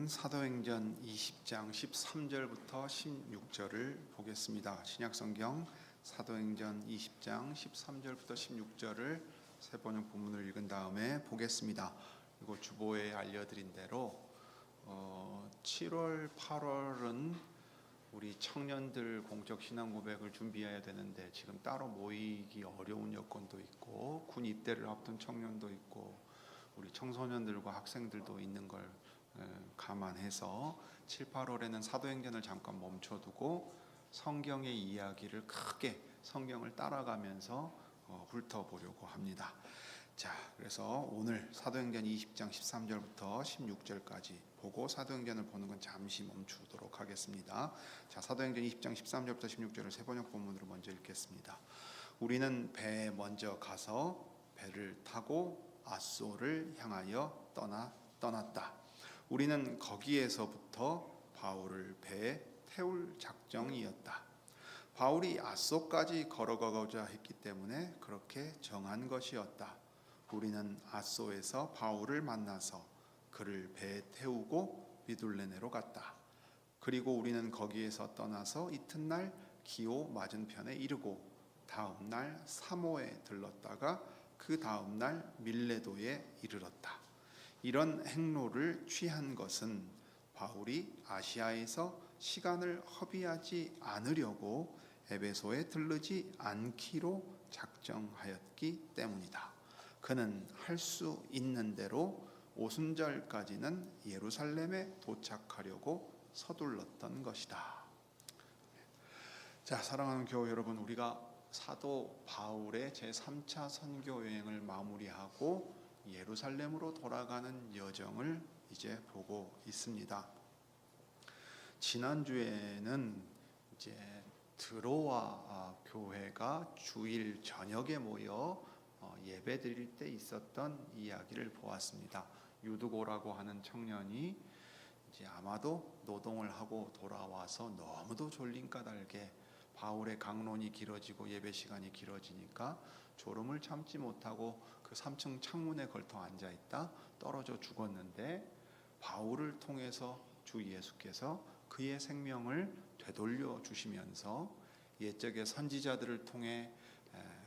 우리는 사도행전 20장 13절부터 16절을 보겠습니다. 신약성경 사도행전 20장 13절부터 16절을 세 번역 본문을 읽은 다음에 보겠습니다. 그리고 주보에 알려드린 대로 7월, 8월은 우리 청년들 공적 신앙 고백을 준비해야 되는데 지금 따로 모이기 어려운 여건도 있고 군 입대를 앞둔 청년도 있고 우리 청소년들과 학생들도 있는 걸 감안해서 7, 8월에는 사도행전을 잠깐 멈춰두고 성경의 이야기를 크게 성경을 따라가면서 훑어보려고 합니다. 자, 그래서 오늘 사도행전 20장 13절부터 16절까지 보고 사도행전을 보는 건 잠시 멈추도록 하겠습니다. 자, 사도행전 20장 13절부터 16절을 세 번역 본문으로 먼저 읽겠습니다. 우리는 배에 먼저 가서 배를 타고 앗소를 향하여 떠났다. 우리는 거기에서부터 바울을 배에 태울 작정이었다. 바울이 앗소까지 걸어가고자 했기 때문에 그렇게 정한 것이었다. 우리는 앗소에서 바울을 만나서 그를 배에 태우고 미둘레네로 갔다. 그리고 우리는 거기에서 떠나서 이튿날 기오 맞은편에 이르고 다음 날 사모에 들렀다가 그 다음 날 밀레도에 이르렀다. 이런 행로를 취한 것은 바울이 아시아에서 시간을 허비하지 않으려고 에베소에 들르지 않기로 작정하였기 때문이다. 그는 할 수 있는 대로 오순절까지는 예루살렘에 도착하려고 서둘렀던 것이다. 자, 사랑하는 교회 여러분, 우리가 사도 바울의 제3차 선교 여행을 마무리하고 예루살렘으로 돌아가는 여정을 이제 보고 있습니다. 지난주에는 이제 드로아 교회가 주일 저녁에 모여 예배 드릴 때 있었던 이야기를 보았습니다. 유두고라고 하는 청년이 이제 아마도 노동을 하고 돌아와서 너무도 졸린 까닭에 바울의 강론이 길어지고 예배 시간이 길어지니까 졸음을 참지 못하고 그 3층 창문에 걸터 앉아있다 떨어져 죽었는데 바울을 통해서 주 예수께서 그의 생명을 되돌려 주시면서 옛적의 선지자들을 통해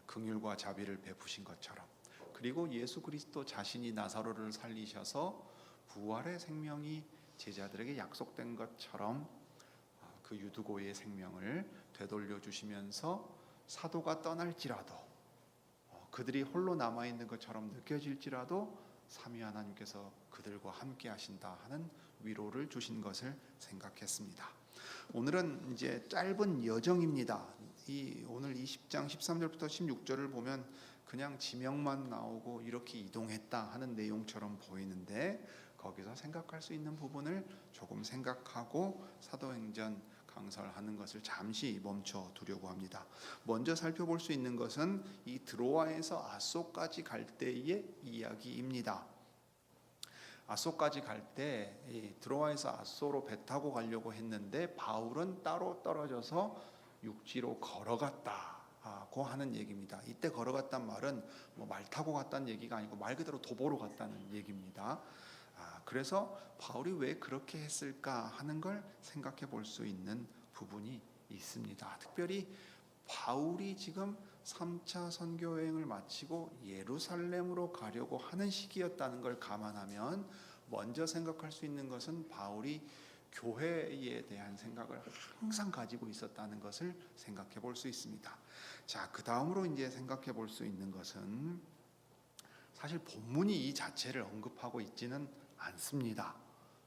긍휼과 자비를 베푸신 것처럼, 그리고 예수 그리스도 자신이 나사로를 살리셔서 부활의 생명이 제자들에게 약속된 것처럼 그 유두고의 생명을 되돌려 주시면서 사도가 떠날지라도 그들이 홀로 남아있는 것처럼 느껴질지라도 삼위 하나님께서 그들과 함께 하신다 하는 위로를 주신 것을 생각했습니다. 오늘은 이제 짧은 여정입니다. 오늘 20장 13절부터 16절을 보면 그냥 지명만 나오고 이렇게 이동했다 하는 내용처럼 보이는데 거기서 생각할 수 있는 부분을 조금 생각하고 사도행전 강설하는 것을 잠시 멈춰 두려고 합니다. 먼저 살펴볼 수 있는 것은 이 드로아에서 앗소까지 갈 때의 이야기입니다. 앗소까지 갈 때 드로아에서 앗소로 배 타고 가려고 했는데 바울은 따로 떨어져서 육지로 걸어갔다고 하는 얘기입니다. 이때 걸어갔단 말은 말 타고 갔다는 얘기가 아니고 말 그대로 도보로 갔다는 얘기입니다. 그래서 바울이 왜 그렇게 했을까 하는 걸 생각해 볼 수 있는 부분이 있습니다. 특별히 바울이 지금 3차 선교 여행을 마치고 예루살렘으로 가려고 하는 시기였다는 걸 감안하면 먼저 생각할 수 있는 것은 바울이 교회에 대한 생각을 항상 가지고 있었다는 것을 생각해 볼 수 있습니다. 자, 그 다음으로 이제 생각해 볼 수 있는 것은 사실 본문이 이 자체를 언급하고 있지는 않습니다.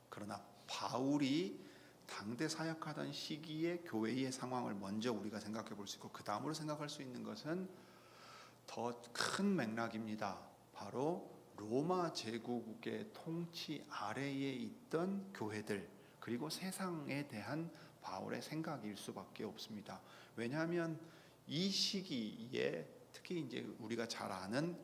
그러나 바울이 당대 사역하던 시기의 교회의 상황을 먼저 우리가 생각해 볼 수 있고 그 다음으로 생각할 수 있는 것은 더 큰 맥락입니다. 바로 로마 제국의 통치 아래에 있던 교회들, 그리고 세상에 대한 바울의 생각일 수밖에 없습니다. 왜냐하면 이 시기에 특히 이제 우리가 잘 아는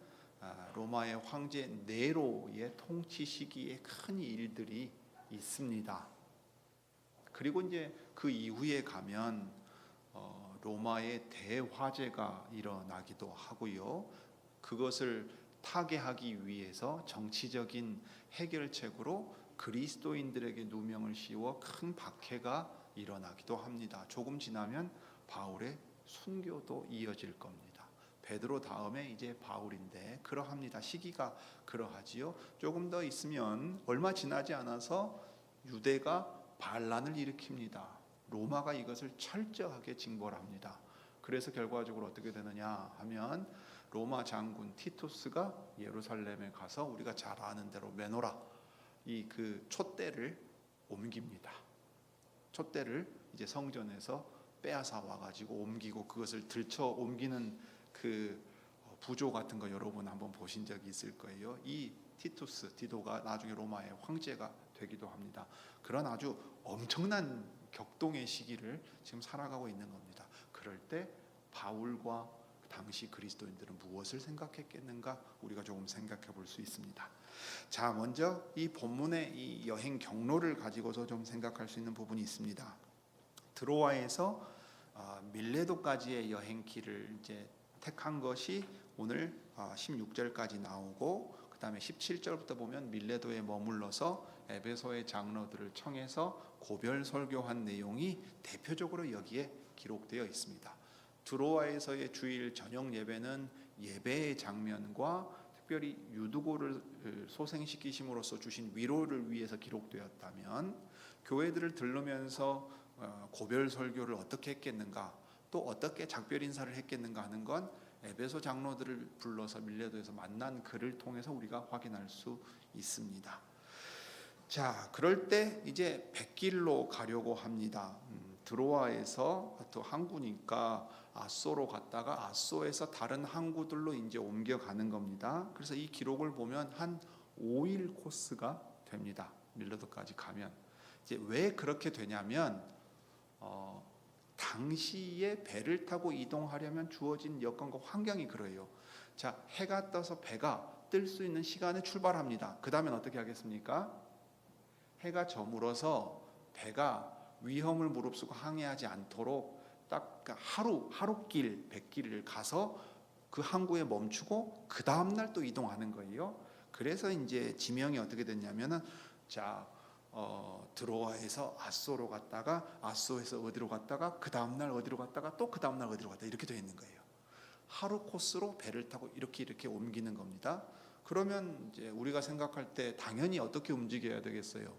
로마의 황제 네로의 통치 시기에 큰 일들이 있습니다. 그리고 이제 그 이후에 가면 로마의 대화재가 일어나기도 하고요. 그것을 타개하기 위해서 정치적인 해결책으로 그리스도인들에게 누명을 씌워 큰 박해가 일어나기도 합니다. 조금 지나면 바울의 순교도 이어질 겁니다. 베드로 다음에 이제 바울인데 그러합니다. 시기가 그러하지요. 조금 더 있으면 얼마 지나지 않아서 유대가 반란을 일으킵니다. 로마가 이것을 철저하게 징벌합니다. 그래서 결과적으로 어떻게 되느냐 하면 로마 장군 티투스가 예루살렘에 가서 우리가 잘 아는 대로 메노라 이 그 촛대를 옮깁니다. 촛대를 이제 성전에서 빼앗아 와가지고 옮기고 그것을 들쳐 옮기는 그 부조 같은 거 여러분 한번 보신 적이 있을 거예요. 이 티투스 디도가 나중에 로마의 황제가 되기도 합니다. 그런 아주 엄청난 격동의 시기를 지금 살아가고 있는 겁니다. 그럴 때 바울과 당시 그리스도인들은 무엇을 생각했겠는가 우리가 조금 생각해 볼 수 있습니다. 자, 먼저 이 본문의 이 여행 경로를 가지고서 좀 생각할 수 있는 부분이 있습니다. 드로아에서 밀레도까지의 여행길을 이제 택한 것이 오늘 16절까지 나오고 그 다음에 17절부터 보면 밀레도에 머물러서 에베소의 장로들을 청해서 고별 설교한 내용이 대표적으로 여기에 기록되어 있습니다. 드로아에서의 주일 저녁 예배는 예배의 장면과 특별히 유두고를 소생시키심으로써 주신 위로를 위해서 기록되었다면 교회들을 들르면서 고별 설교를 어떻게 했겠는가 또 어떻게 작별 인사를 했겠는가 하는 건 에베소 장로들을 불러서 밀레도에서 만난 글을 통해서 우리가 확인할 수 있습니다. 자, 그럴 때 이제 백길로 가려고 합니다. 드로아에서 또 항구니까 아소로 갔다가 아소에서 다른 항구들로 이제 옮겨가는 겁니다. 그래서 이 기록을 보면 한 5일 코스가 됩니다. 밀레도까지 가면 이제 왜 그렇게 되냐면 당시에 배를 타고 이동하려면 주어진 여건과 환경이 그래요. 자, 해가 떠서 배가 뜰 수 있는 시간에 출발합니다. 그 다음엔 어떻게 하겠습니까? 해가 저물어서 배가 위험을 무릅쓰고 항해하지 않도록 딱 하루길 백길을 가서 그 항구에 멈추고 그 다음 날 또 이동하는 거예요. 그래서 이제 지명이 어떻게 됐냐면은 드로아에서 아소로 갔다가 아소에서 어디로 갔다가 그 다음 날 어디로 갔다가 또 그 다음 날 어디로 갔다 이렇게 되어 있는 거예요. 하루 코스로 배를 타고 이렇게 옮기는 겁니다. 그러면 이제 우리가 생각할 때 당연히 어떻게 움직여야 되겠어요?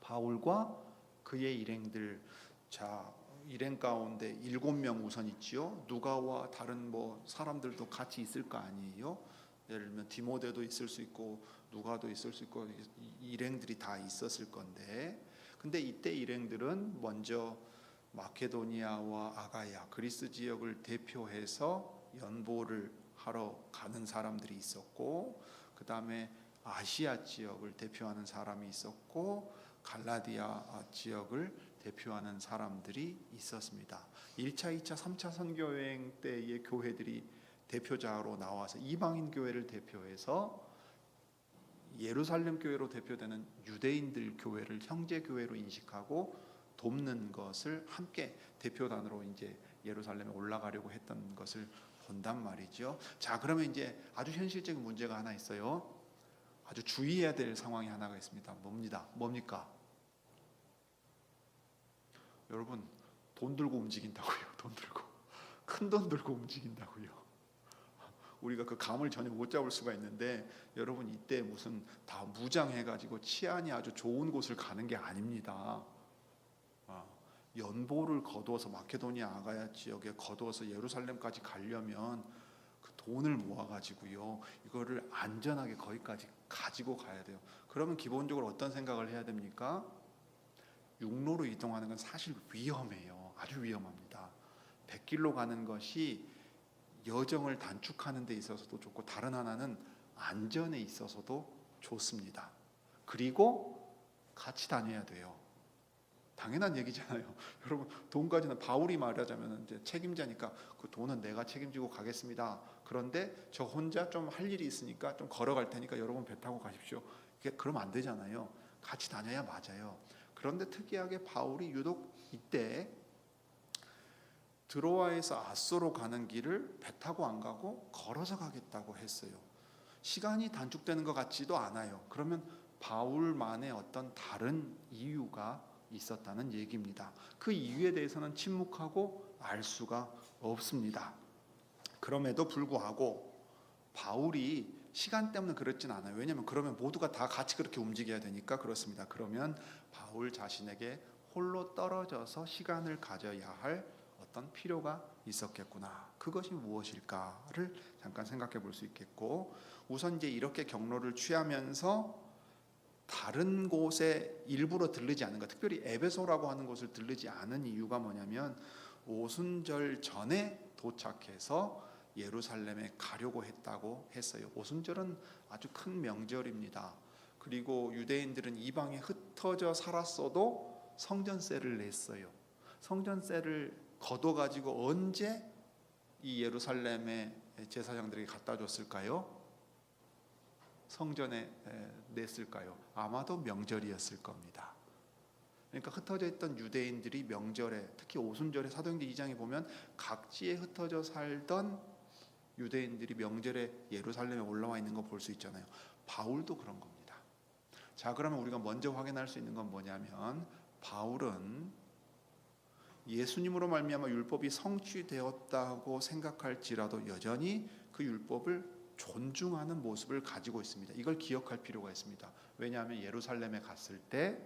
바울과 그의 일행들, 자, 일행 가운데 7명 우선 있지요. 누가와 다른 사람들도 같이 있을 거 아니에요. 예를 들면 디모데도 있을 수 있고 누가도 있을 수 있고 일행들이 다 있었을 건데, 근데 이때 일행들은 먼저 마케도니아와 아가야 그리스 지역을 대표해서 연보를 하러 가는 사람들이 있었고, 그 다음에 아시아 지역을 대표하는 사람이 있었고, 갈라디아 지역을 대표하는 사람들이 있었습니다. 1차, 2차, 3차 선교 여행 때의 교회들이 대표자로 나와서 이방인 교회를 대표해서 예루살렘 교회로 대표되는 유대인들 교회를 형제 교회로 인식하고 돕는 것을 함께 대표단으로 이제 예루살렘에 올라가려고 했던 것을 본단 말이죠. 자, 그러면 이제 아주 현실적인 문제가 하나 있어요. 아주 주의해야 될 상황이 하나가 있습니다. 뭡니까? 여러분, 돈 들고 움직인다고요. 돈 들고 큰 돈 들고 움직인다고요. 우리가 그 감을 전혀 못 잡을 수가 있는데, 여러분 이때 무슨 다 무장해가지고 치안이 아주 좋은 곳을 가는 게 아닙니다. 연보를 거두어서 마케도니아 아가야 지역에 거두어서 예루살렘까지 가려면 그 돈을 모아가지고요, 이거를 안전하게 거기까지 가지고 가야 돼요. 그러면 기본적으로 어떤 생각을 해야 됩니까? 육로로 이동하는 건 사실 위험해요. 아주 위험합니다. 백길로 가는 것이 여정을 단축하는 데 있어서도 좋고, 다른 하나는 안전에 있어서도 좋습니다. 그리고 같이 다녀야 돼요. 당연한 얘기잖아요. 여러분, 돈까지는 바울이 말하자면 이제 책임자니까 그 돈은 내가 책임지고 가겠습니다. 그런데 저 혼자 좀 할 일이 있으니까 좀 걸어갈 테니까 여러분 배 타고 가십시오. 그러면 안 되잖아요. 같이 다녀야 맞아요. 그런데 특이하게 바울이 유독 이때 드로아에서 아소로 가는 길을 배 타고 안 가고 걸어서 가겠다고 했어요. 시간이 단축되는 것 같지도 않아요. 그러면 바울만의 어떤 다른 이유가 있었다는 얘기입니다. 그 이유에 대해서는 침묵하고 알 수가 없습니다. 그럼에도 불구하고 바울이 시간 때문에 그렇진 않아요. 왜냐하면 그러면 모두가 다 같이 그렇게 움직여야 되니까 그렇습니다. 그러면 바울 자신에게 홀로 떨어져서 시간을 가져야 할 어떤 필요가 있었겠구나. 그것이 무엇일까를 잠깐 생각해 볼 수 있겠고, 우선 이제 이렇게 경로를 취하면서 다른 곳에 일부러 들르지 않은 것, 특별히 에베소라고 하는 곳을 들르지 않은 이유가 뭐냐면 오순절 전에 도착해서 예루살렘에 가려고 했다고 했어요. 오순절은 아주 큰 명절입니다. 그리고 유대인들은 이방에 흩어져 살았어도 성전세를 냈어요. 성전세를 걷어가지고 언제 이 예루살렘의 제사장들에게 갖다 줬을까요? 성전에 냈을까요? 아마도 명절이었을 겁니다. 그러니까 흩어져 있던 유대인들이 명절에, 특히 오순절에 사도행전 2장에 보면 각지에 흩어져 살던 유대인들이 명절에 예루살렘에 올라와 있는 거 볼 수 있잖아요. 바울도 그런 겁니다. 자, 그러면 우리가 먼저 확인할 수 있는 건 뭐냐면 바울은 예수님으로 말미암아 율법이 성취되었다고 생각할지라도 여전히 그 율법을 존중하는 모습을 가지고 있습니다. 이걸 기억할 필요가 있습니다. 왜냐하면 예루살렘에 갔을 때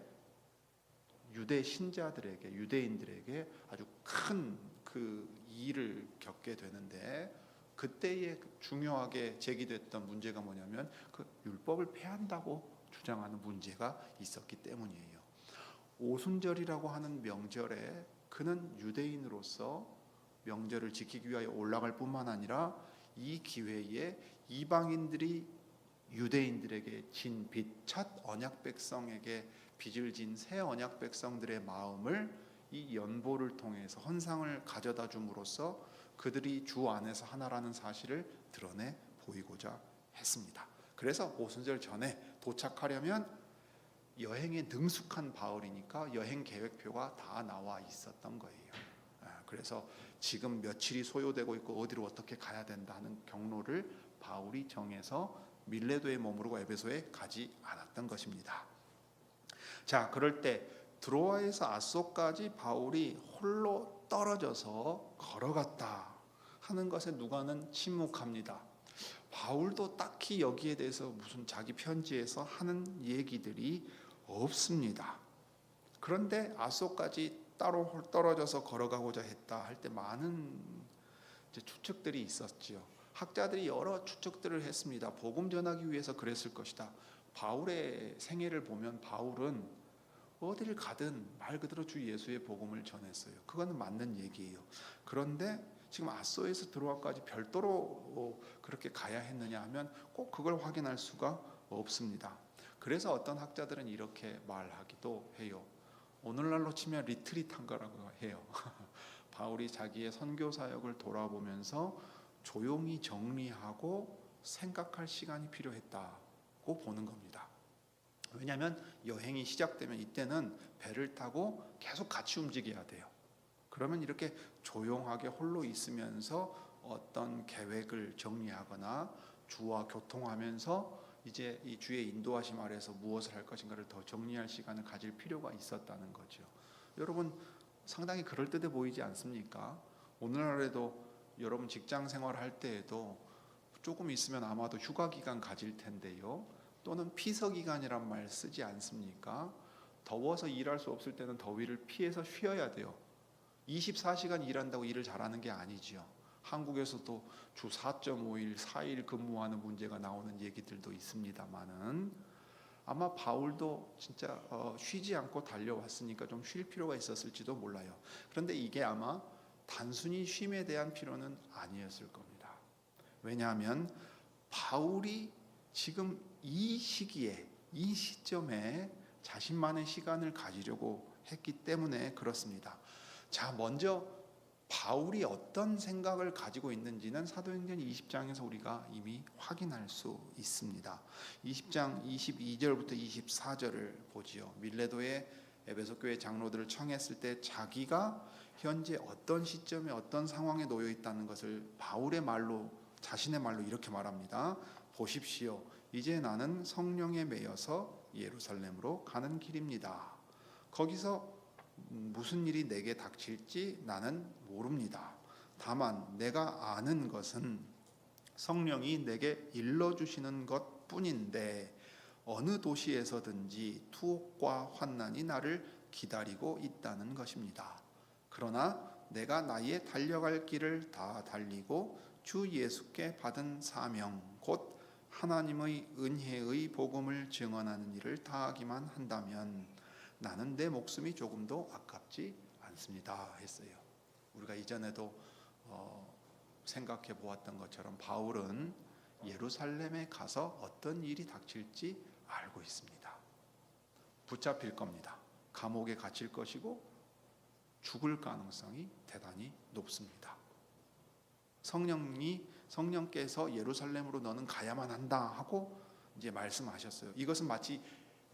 유대 신자들에게, 유대인들에게 아주 큰 그 일을 겪게 되는데, 그때에 중요하게 제기됐던 문제가 뭐냐면 그 율법을 폐한다고 주장하는 문제가 있었기 때문이에요. 오순절이라고 하는 명절에 그는 유대인으로서 명절을 지키기 위하여 올라갈 뿐만 아니라 이 기회에 이방인들이 유대인들에게 진 빚, 첫 언약 백성에게 빚을 진 새 언약 백성들의 마음을 이 연보를 통해서 헌상을 가져다 줌으로써 그들이 주 안에서 하나라는 사실을 드러내 보이고자 했습니다. 그래서 오순절 전에 도착하려면 여행에 능숙한 바울이니까 여행 계획표가 다 나와 있었던 거예요. 그래서 지금 며칠이 소요되고 있고 어디로 어떻게 가야 된다는 경로를 바울이 정해서 밀레도에 머무르고 에베소에 가지 않았던 것입니다. 자, 그럴 때 드로아에서 아소까지 바울이 홀로 떨어져서 걸어갔다 하는 것에 누가는 침묵합니다. 바울도 딱히 여기에 대해서 무슨 자기 편지에서 하는 얘기들이 없습니다. 그런데 아소까지 따로 떨어져서 걸어가고자 했다 할 때 많은 추측들이 있었지요. 학자들이 여러 추측들을 했습니다. 복음 전하기 위해서 그랬을 것이다. 바울의 생애를 보면 바울은 어디를 가든 말 그대로 주 예수의 복음을 전했어요. 그거는 맞는 얘기예요. 그런데 지금 아소에서 드로아까지 별도로 그렇게 가야 했느냐 하면 꼭 그걸 확인할 수가 없습니다. 그래서 어떤 학자들은 이렇게 말하기도 해요. 오늘날로 치면 리트릿한 거라고 해요. 바울이 자기의 선교 사역을 돌아보면서 조용히 정리하고 생각할 시간이 필요했다고 보는 겁니다. 왜냐하면 여행이 시작되면 이때는 배를 타고 계속 같이 움직여야 돼요. 그러면 이렇게 조용하게 홀로 있으면서 어떤 계획을 정리하거나 주와 교통하면서 이제 이 주의 인도하심 아래서 무엇을 할 것인가를 더 정리할 시간을 가질 필요가 있었다는 거죠. 여러분 상당히 그럴듯해 보이지 않습니까? 오늘날에도 여러분 직장 생활할 때에도 조금 있으면 아마도 휴가 기간 가질 텐데요. 또는 피서 기간이란 말 쓰지 않습니까? 더워서 일할 수 없을 때는 더위를 피해서 쉬어야 돼요. 24시간 일한다고 일을 잘하는 게 아니지요. 한국에서도 주 4.5일, 4일 근무하는 문제가 나오는 얘기들도 있습니다만은 아마 바울도 진짜 쉬지 않고 달려왔으니까 좀 쉴 필요가 있었을지도 몰라요. 그런데 이게 아마 단순히 쉼에 대한 필요는 아니었을 겁니다. 왜냐하면 바울이 지금 이 시기에, 이 시점에 자신만의 시간을 가지려고 했기 때문에 그렇습니다. 자, 먼저 바울이 어떤 생각을 가지고 있는지는 사도행전 20장에서 우리가 이미 확인할 수 있습니다. 20장 22절부터 24절을 보지요. 밀레도의 에베소 교회 장로들을 청했을 때 자기가 현재 어떤 시점에 어떤 상황에 놓여 있다는 것을 바울의 말로, 자신의 말로 이렇게 말합니다. 보십시오. 이제 나는 성령에 매여서 예루살렘으로 가는 길입니다. 거기서 무슨 일이 내게 닥칠지 나는 모릅니다. 다만 내가 아는 것은 성령이 내게 일러주시는 것뿐인데 어느 도시에서든지 투옥과 환난이 나를 기다리고 있다는 것입니다. 그러나 내가 나의 달려갈 길을 다 달리고 주 예수께 받은 사명 곧 하나님의 은혜의 복음을 증언하는 일을 다하기만 한다면 나는 내 목숨이 조금도 아깝지 않습니다 했어요. 우리가 이전에도 생각해 보았던 것처럼 바울은 예루살렘에 가서 어떤 일이 닥칠지 알고 있습니다. 붙잡힐 겁니다. 감옥에 갇힐 것이고 죽을 가능성이 대단히 높습니다. 성령께서 예루살렘으로 너는 가야만 한다 하고 이제 말씀하셨어요. 이것은 마치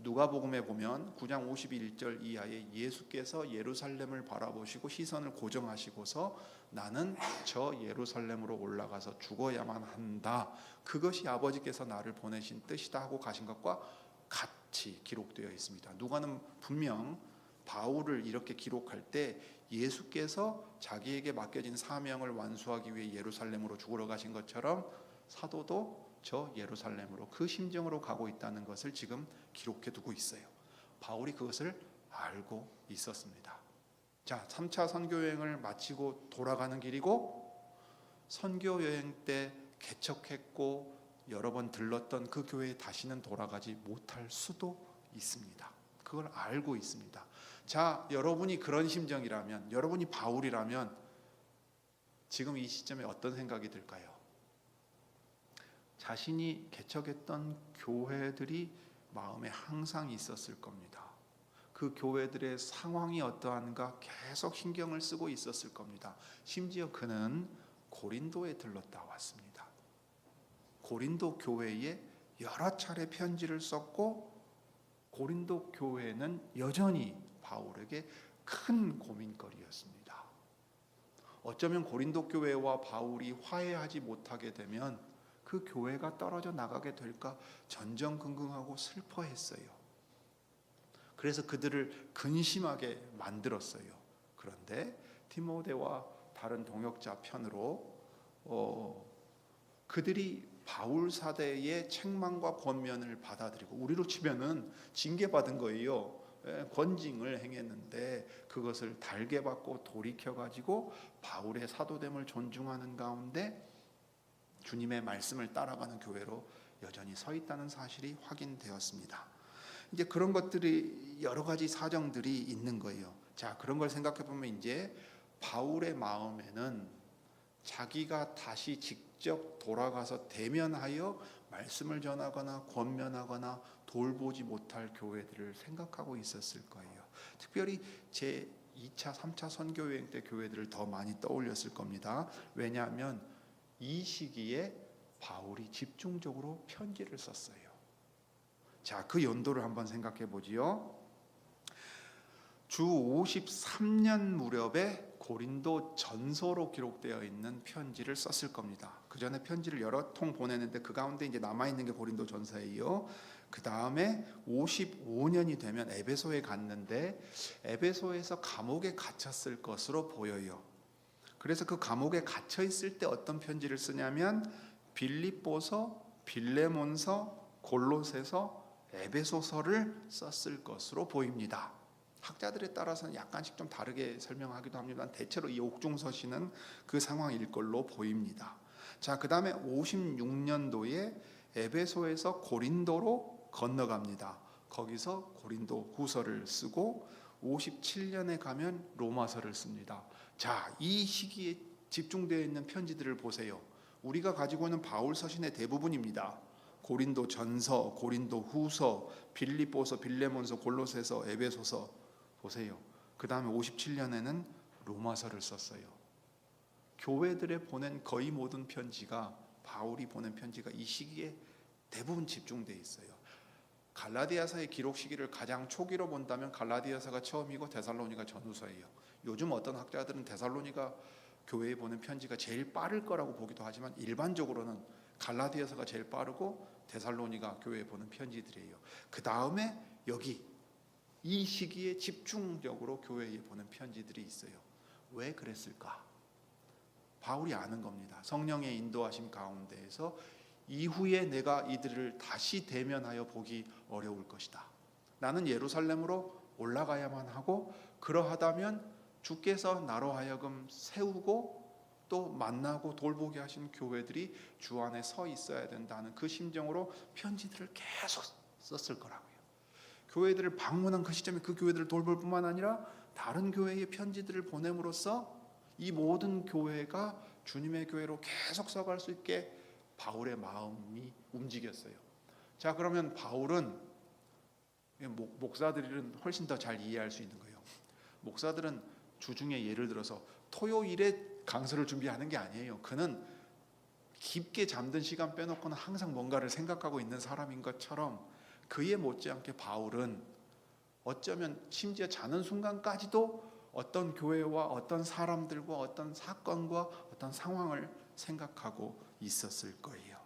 누가복음에 보면 9장 51절 이하에 예수께서 예루살렘을 바라보시고 시선을 고정하시고서 나는 저 예루살렘으로 올라가서 죽어야만 한다. 그것이 아버지께서 나를 보내신 뜻이다 하고 가신 것과 같이 기록되어 있습니다. 누가는 분명 바울을 이렇게 기록할 때 예수께서 자기에게 맡겨진 사명을 완수하기 위해 예루살렘으로 죽으러 가신 것처럼 사도도 저 예루살렘으로 그 심정으로 가고 있다는 것을 지금 기록해 두고 있어요. 바울이 그것을 알고 있었습니다. 자, 3차 선교여행을 마치고 돌아가는 길이고 선교여행 때 개척했고 여러 번 들렀던 그 교회에 다시는 돌아가지 못할 수도 있습니다. 그걸 알고 있습니다. 자, 여러분이 그런 심정이라면, 여러분이 바울이라면 지금 이 시점에 어떤 생각이 들까요? 자신이 개척했던 교회들이 마음에 항상 있었을 겁니다. 그 교회들의 상황이 어떠한가 계속 신경을 쓰고 있었을 겁니다. 심지어 그는 고린도에 들렀다 왔습니다. 고린도 교회에 여러 차례 편지를 썼고 고린도 교회는 여전히 바울에게 큰 고민거리였습니다. 어쩌면 고린도 교회와 바울이 화해하지 못하게 되면 그 교회가 떨어져 나가게 될까 전전긍긍하고 슬퍼했어요. 그래서 그들을 근심하게 만들었어요. 그런데 디모데와 다른 동역자 편으로 그들이 바울 사대의 책망과 권면을 받아들이고 우리로 치면은 징계받은 거예요. 권징을 행했는데 그것을 달게 받고 돌이켜가지고 바울의 사도됨을 존중하는 가운데 주님의 말씀을 따라가는 교회로 여전히 서 있다는 사실이 확인되었습니다. 이제 그런 것들이 여러 가지 사정들이 있는 거예요. 자, 그런 걸 생각해 보면 이제 바울의 마음에는 자기가 다시 직접 돌아가서 대면하여 말씀을 전하거나 권면하거나 돌보지 못할 교회들을 생각하고 있었을 거예요. 특별히 제 2차, 3차 선교여행 때 교회들을 더 많이 떠올렸을 겁니다. 왜냐하면 이 시기에 바울이 집중적으로 편지를 썼어요. 자, 그 연도를 한번 생각해 보지요. 주 53년 무렵에 고린도 전서로 기록되어 있는 편지를 썼을 겁니다. 그 전에 편지를 여러 통 보내는데 그 가운데 이제 남아있는 게 고린도 전서예요. 그 다음에 55년이 되면 에베소에 갔는데 에베소에서 감옥에 갇혔을 것으로 보여요. 그래서 그 감옥에 갇혀 있을 때 어떤 편지를 쓰냐면 빌립보서, 빌레몬서, 골로새서, 에베소서를 썼을 것으로 보입니다. 학자들에 따라서는 약간씩 좀 다르게 설명하기도 합니다만 대체로 이 옥중서신은 그 상황일 걸로 보입니다. 자, 그 다음에 56년도에 에베소에서 고린도로 건너갑니다. 거기서 고린도 후서를 쓰고 57년에 가면 로마서를 씁니다. 자, 이 시기에 집중되어 있는 편지들을 보세요. 우리가 가지고 있는 바울 서신의 대부분입니다. 고린도 전서, 고린도 후서, 빌립보서, 빌레몬서, 골로새서, 에베소서 보세요. 그 다음에 57년에는 로마서를 썼어요. 교회들에 보낸 거의 모든 편지가 바울이 보낸 편지가 이 시기에 대부분 집중되어 있어요. 갈라디아서의 기록 시기를 가장 초기로 본다면 갈라디아서가 처음이고 데살로니가 전후서예요. 요즘 어떤 학자들은 데살로니가 교회에 보낸 편지가 제일 빠를 거라고 보기도 하지만 일반적으로는 갈라디아서가 제일 빠르고 데살로니가 교회에 보낸 편지들이에요. 그 다음에 여기 이 시기에 집중적으로 교회에 보낸 편지들이 있어요. 왜 그랬을까? 바울이 아는 겁니다. 성령의 인도하심 가운데에서 이후에 내가 이들을 다시 대면하여 보기 어려울 것이다. 나는 예루살렘으로 올라가야만 하고 그러하다면 주께서 나로 하여금 세우고 또 만나고 돌보게 하신 교회들이 주 안에 서 있어야 된다는 그 심정으로 편지들을 계속 썼을 거라고요. 교회들을 방문한 그 시점에 그 교회들을 돌볼 뿐만 아니라 다른 교회에 편지들을 보냄으로써 이 모든 교회가 주님의 교회로 계속 서갈 수 있게 바울의 마음이 움직였어요. 자, 그러면 바울은 목사들은 훨씬 더 잘 이해할 수 있는 거예요. 목사들은 주중에 예를 들어서 토요일에 강서를 준비하는 게 아니에요. 그는 깊게 잠든 시간 빼놓고는 항상 뭔가를 생각하고 있는 사람인 것처럼 그에 못지않게 바울은 어쩌면 심지어 자는 순간까지도 어떤 교회와 어떤 사람들과 어떤 사건과 어떤 상황을 생각하고 있었을 거예요.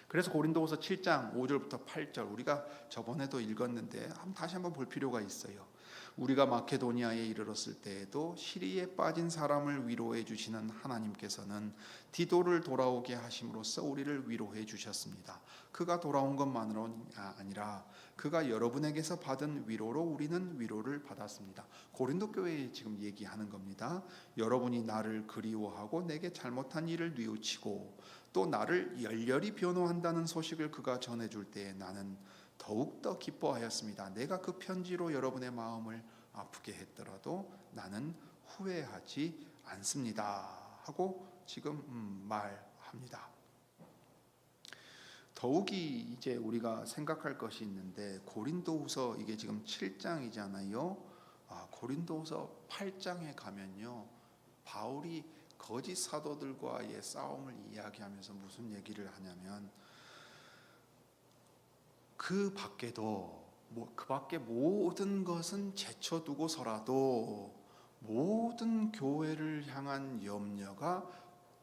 그래서 고린도후서 7장 5절부터 8절 우리가 저번에도 읽었는데 다시 한번 볼 필요가 있어요. 우리가 마케도니아에 이르렀을 때에도 시리에 빠진 사람을 위로해 주시는 하나님께서는 디도를 돌아오게 하심으로써 우리를 위로해 주셨습니다. 그가 돌아온 것만으로는 아니라 그가 여러분에게서 받은 위로로 우리는 위로를 받았습니다. 고린도 교회에 지금 얘기하는 겁니다. 여러분이 나를 그리워하고 내게 잘못한 일을 뉘우치고 또 나를 열렬히 변호한다는 소식을 그가 전해줄 때에 나는 더욱더 기뻐하였습니다. 내가 그 편지로 여러분의 마음을 아프게 했더라도 나는 후회하지 않습니다. 하고 지금 말합니다. 더욱이 이제 우리가 생각할 것이 있는데 고린도후서 이게 지금 7장이잖아요. 고린도후서 8장에 가면요. 바울이 거짓 사도들과의 싸움을 이야기하면서 무슨 얘기를 하냐면 그 밖에도 그 밖에 모든 것은 제쳐두고서라도 모든 교회를 향한 염려가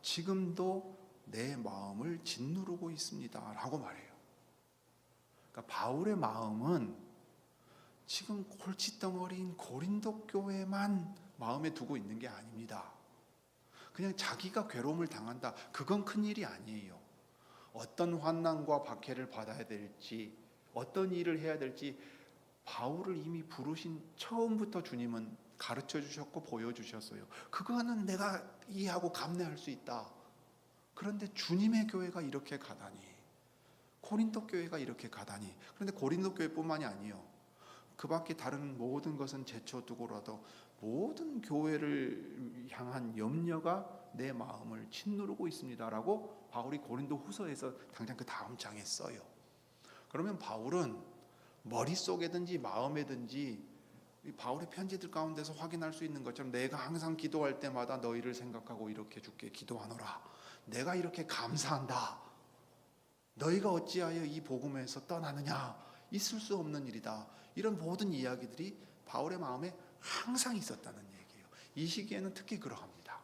지금도 내 마음을 짓누르고 있습니다 라고 말해요. 그러니까 바울의 마음은 지금 골칫덩어리인 고린도 교회만 마음에 두고 있는 게 아닙니다. 그냥 자기가 괴로움을 당한다, 그건 큰일이 아니에요. 어떤 환난과 박해를 받아야 될지, 어떤 일을 해야 될지 바울을 이미 부르신 처음부터 주님은 가르쳐 주셨고 보여주셨어요. 그거는 내가 이해하고 감내할 수 있다. 그런데 주님의 교회가 이렇게 가다니, 고린도 교회가 이렇게 가다니. 그런데 고린도 교회뿐만이 아니에요. 그 밖에 다른 모든 것은 제쳐두고라도 모든 교회를 향한 염려가 내 마음을 짓누르고 있습니다라고 바울이 고린도 후서에서 당장 그 다음 장에 써요. 그러면 바울은 머릿속에든지 마음에든지 바울의 편지들 가운데서 확인할 수 있는 것처럼 내가 항상 기도할 때마다 너희를 생각하고 이렇게 주께 기도하노라. 내가 이렇게 감사한다. 너희가 어찌하여 이 복음에서 떠나느냐. 있을 수 없는 일이다. 이런 모든 이야기들이 바울의 마음에 항상 있었다는 얘기예요. 이 시기에는 특히 그러합니다.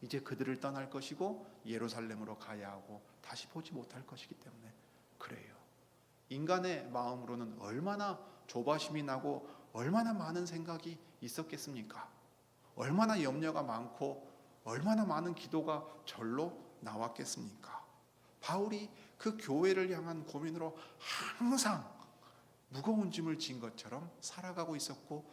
이제 그들을 떠날 것이고 예루살렘으로 가야 하고 다시 보지 못할 것이기 때문에 그래요. 인간의 마음으로는 얼마나 조바심이 나고 얼마나 많은 생각이 있었겠습니까? 얼마나 염려가 많고 얼마나 많은 기도가 절로 나왔겠습니까? 바울이 그 교회를 향한 고민으로 항상 무거운 짐을 진 것처럼 살아가고 있었고